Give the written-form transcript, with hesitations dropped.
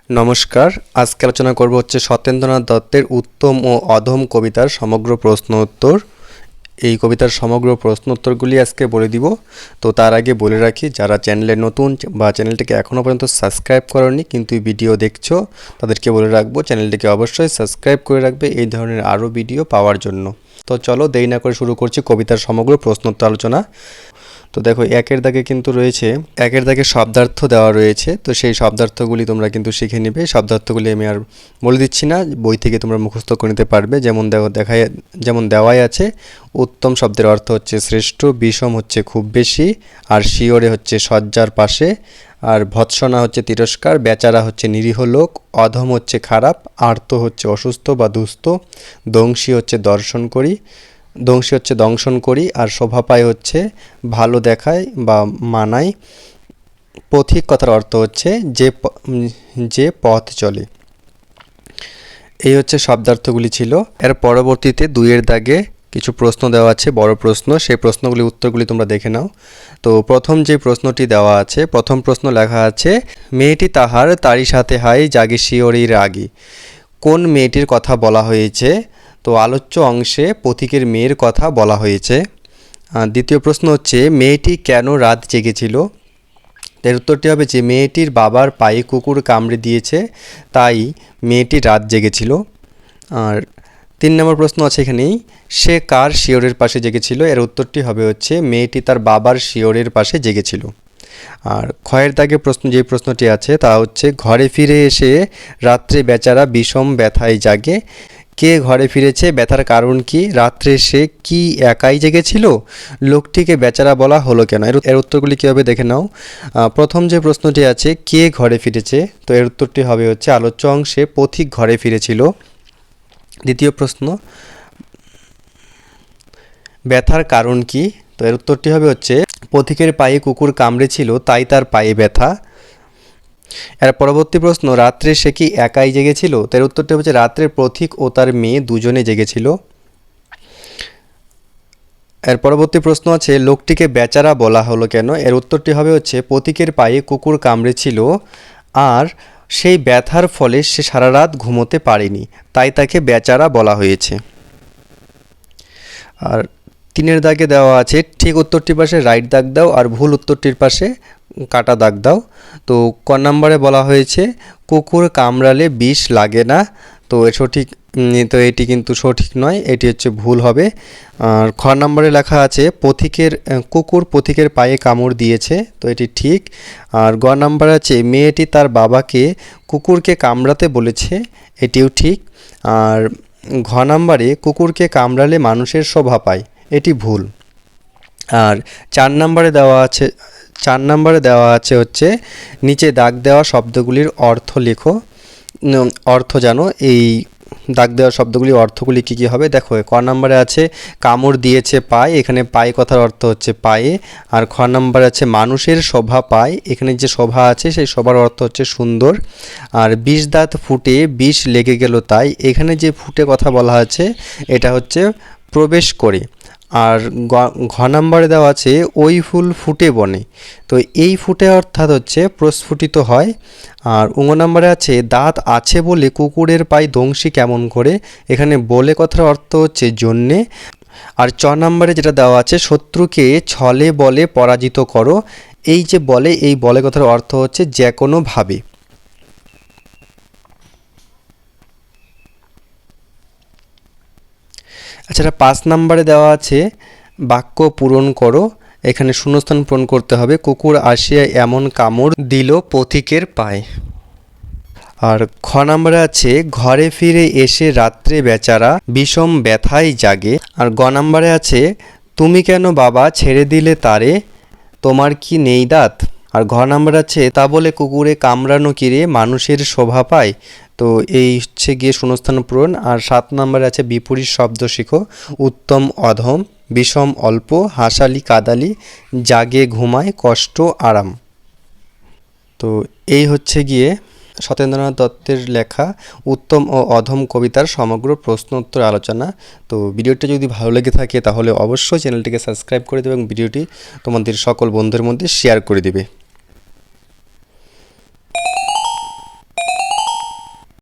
নমস্কার, আজকে আলোচনা করব হচ্ছে সত্যেন্দ্রনাথ দত্তের উত্তম ও অধম কবিতার সমগ্র প্রশ্ন উত্তর। এই কবিতার সমগ্র প্রশ্ন উত্তরগুলি আজকে বলে দিব। তো তার আগে বলে রাখি, যারা চ্যানেলে নতুন বা চ্যানেলটিকে এখনও পর্যন্ত সাবস্ক্রাইব করনি কিন্তু ভিডিও দেখছো, তাদেরকে বলে রাখবো চ্যানেলটিকে অবশ্যই সাবস্ক্রাইব করে রাখবে এই ধরনের আরও ভিডিও পাওয়ার জন্য। তো চলো দেরি না করে শুরু করছি কবিতার সমগ্র প্রশ্ন উত্তর আলোচনা। তো দেখো, একের দাগে কিন্তু রয়েছে, একের দাগে শব্দার্থ দেওয়া রয়েছে। তো সেই শব্দার্থগুলি তোমরা কিন্তু শিখে নিবে। শব্দার্থগুলি আমি আর বলে দিচ্ছি না, বই থেকে তোমরা মুখস্থ করে নিতে পারবে। যেমন দেওয়াই আছে, উত্তম শব্দের অর্থ হচ্ছে শ্রেষ্ঠ, বিষম হচ্ছে খুব বেশি, আর শিওরে হচ্ছে শয্যার পাশে, আর ভৎসনা হচ্ছে তিরস্কার, বেচারা হচ্ছে নিরীহ লোক, অধম হচ্ছে খারাপ, আর্ত হচ্ছে অসুস্থ বা দুস্থ, দংশী হচ্ছে দংশন করি, আর শোভা পায় হচ্ছে ভালো দেখায় বা মানায়। পথিক কথার অর্থ হচ্ছে যে পথ চলে। এই হচ্ছে শব্দার্থগুলি ছিল। এর পরবর্তীতে দুইয়ের দাগে কিছু প্রশ্ন দেওয়া আছে, বড় প্রশ্ন। সেই প্রশ্নগুলি উত্তরগুলি তোমরা দেখে নাও। তো প্রথম যে প্রশ্নটি দেওয়া আছে, প্রথম প্রশ্ন লেখা আছে, মেয়েটি তারই সাথে হাই জাগে শিওরেই রাগী। কোন মেয়েটির কথা বলা হয়েছে? তো আলোচ্য অংশে পথিকের মেয়ের কথা বলা হয়েছে। দ্বিতীয় প্রশ্ন হচ্ছে, মেয়েটি কেন রাত জেগেছিল? এর উত্তরটি হবে যে মেয়েটির বাবার পায়ে কুকুর কামড়ে দিয়েছে, তাই মেয়েটি রাত জেগেছিল। আর 3 নম্বর প্রশ্ন আছে এখানেই, সে কার শিয়রের পাশে জেগেছিল? এর উত্তরটি হবে হচ্ছে মেয়েটি তার বাবার শিয়রের পাশে জেগেছিল। আর ক্ষয়ের দাগে যে প্রশ্নটি আছে তা হচ্ছে, ঘরে ফিরে এসে রাত্রে বেচারা বিষম ব্যথায় জাগে। কে ঘরে ফিরেছে? ব্যথার কারণ কি? রাত্রে সে কি একাই জেগেছিল? লোকটিকে বেচারা বলা হলো কেন? এর উত্তরগুলি কী হবে দেখে নাও। প্রথম যে প্রশ্নটি আছে, কে ঘরে ফিরেছে, তো এর উত্তরটি হবে হচ্ছে আলোচ্য অংশে পথিক ঘরে ফিরেছিল। দ্বিতীয় প্রশ্ন, ব্যথার কারণ কি? তো এর উত্তরটি হবে হচ্ছে পথিকের পায়ে কুকুর কামড়েছিল, তাই তার পায়ে ব্যথা। এর পরবর্তী প্রশ্ন, রাত্রে সে কি একাই জেগেছিল? তো এর উত্তরটি হচ্ছে রাত্রে পথিক ও তার মেয়ে দুজনে জেগেছিল। এর পরবর্তী প্রশ্ন আছে, লোকটিকে বেচারা বলা হলো কেন? এর উত্তরটি হবে হচ্ছে পথিকের পায়ে কুকুর কামড়েছিল, আর সেই ব্যথার ফলে সে সারা রাত ঘুমোতে পারেনি, তাই তাকে বেচারা বলা হয়েছে। আর 3-এর দাগে দেওয়া আছে, ঠিক উত্তরটির পাশে রাইট দাগ দাও আর ভুল উত্তরটির পাশে কাটা দাগ দাও। তো ক নম্বরে বলা হয়েছে, কুকুর কামড়ালে বিষ লাগে না। তো এটি কিন্তু সঠিক নয়, এটি হচ্ছে ভুল হবে। আর খ নম্বরে লেখা আছে, কুকুর পথিকের পায়ে কামড় দিয়েছে, তো এটি ঠিক। আর গ নম্বরে আছে, মেয়েটি তার বাবাকে কুকুরকে কামড়াতে বলেছে, এটিও ঠিক। আর ঘ নম্বরে, কুকুরকে কামড়ালে মানুষের শোভা পায়, এটি ভুল। আর 4 নম্বরে দেওয়া আছে হচ্ছে, নিচে দাগ দেওয়া শব্দগুলির অর্থ লেখো, অর্থ জানো। এই দাগ দেওয়া শব্দগুলির অর্থগুলি কী কী হবে দেখো। ক নম্বরে আছে, কামড় দিয়েছে পায়ে, এখানে পায়ে কথার অর্থ হচ্ছে পায়ে। আর খ নম্বরে আছে, মানুষের শোভা পায়, এখানে যে শোভা আছে সেই শোভার অর্থ হচ্ছে সুন্দর। আর 20 দাঁত ফুটে বিষ লেগে গেল তাই, এখানে যে ফুটে কথা বলা আছে এটা হচ্ছে প্রবেশ করে। আর ঘ নম্বরে দেওয়া আছে, ওই ফুল ফুটে বনে, তো এই ফুটে অর্থাৎ হচ্ছে প্রস্ফুটিত হয়। আর ঙ নম্বরে আছে, দাঁত আছে বলে কুকুরের পায়ে দংশী কেমন করে, এখানে বলে কথার অর্থ হচ্ছে জন্যে। আর চ নম্বরে যেটা দেওয়া আছে, শত্রুকে ছলে বলে পরাজিত করো, এই যে বলে, এই বলে কথার অর্থ হচ্ছে যে কোনোভাবে। আচ্ছা, 5 নম্বরে দেওয়া আছে, বাক্য পূরণ করো, এখানে শূন্যস্থান পূরণ করতে হবে। কুকুর আসিয়া এমন কামড় দিল পথিকের পায়ে। আর খ নম্বরে আছে, ঘরে ফিরে এসে রাত্রে বেচারা বিষম ব্যথায় জাগে। আর গ নম্বরে আছে, তুমি কেন বাবা ছেড়ে দিলে তারে, তোমার কি নেই দাঁত? আর ঘ নম্বর আছে, তা বলে কুকুরে কামড়ানো কিরে মানুষের শোভা পায়, তো এই হচ্ছে গিয়ে শূন্যস্থান পূরণ। আর 7 নম্বরে আছে, বিপরীত শব্দ শিখো, উত্তম অধম, বিষম অল্প, হাসালি কাদালি, জাগে ঘুমায়, কষ্ট আরাম। তো এই হচ্ছে গিয়ে সত্যেন্দ্রনাথ দত্তের লেখা উত্তম ও অধম কবিতার সমগ্র প্রশ্ন উত্তর আলোচনা। তো ভিডিওটি যদি ভালো লেগে থাকে তাহলে অবশ্যই চ্যানেলটিকে সাবস্ক্রাইব করে দেবে এবং ভিডিওটি তোমাদের সকল বন্ধুদের মধ্যে শেয়ার করে দেবে।